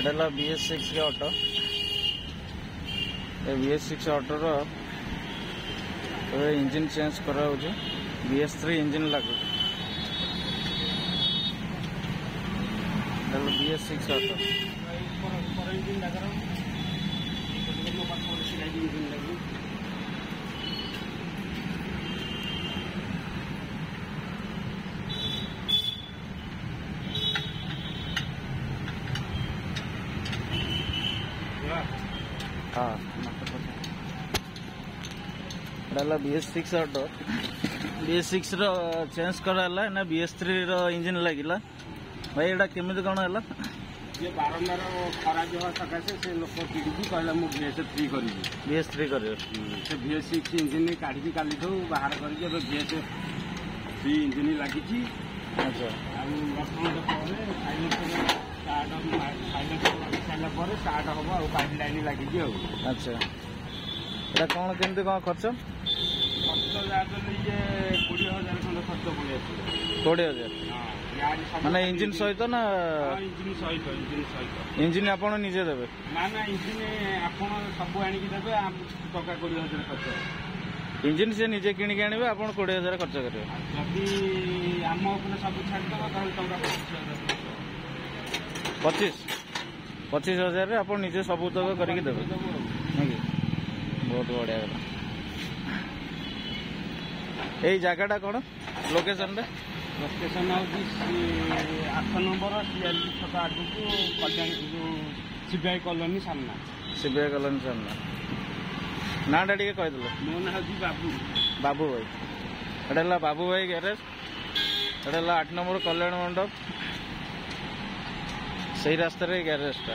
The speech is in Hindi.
एटा BS6 के ऑटो BS6 ऑटो रो इंजिन चेंज करा BS3 इंजिन लागू BS6 ऑटो हाँ BS6 ऑटो BS6 रो चेंज कराला ना BS3 रो इंजिन लगिला भाई एटा केमिति कोन हला ये बारंबार खरा जो सकाशे से लोक पीड़ी कहला मु BS3 करी BS3 करियो से BS6 इंजिन काढी काली तो बाहर करके अब BS3 इंजिन लागी छी। अच्छा हम वर्तमान परे फाइनल स्टार्ट हम और पाइप लाइन लगी। अच्छा एटा कौन केमती कौन खर्च खर्च ये 20,000 खंड खर्च पड़े 20,000 माने इंजिन सहित ना इंजिन सहित इंजिन आपण निजे देबे ना ना इंजिन आपण सब आनिक देबे टका 20,000 खर्च इंजिन से निजे किन के आनिबे आपण 20,000 खर्च करिवे जदि आम उपरे सब छाड़ दबा ताल टका 25,000 रे आपण निजे सब तक करके देबे बहुत बढ़िया गला ए जगहटा कौन लोकेशन रे लोकेशन हूँ 8 नंबर CLB छक आगु कल्याण जो सीबीआई कॉलोनी सामना नाटा टे कहीदेल मो ना हूँ बाबू भाई एटा बाबू भाई गैरेज एटा 8 नंबर कल्याण मंडप सही रास्ता गैरेज टा।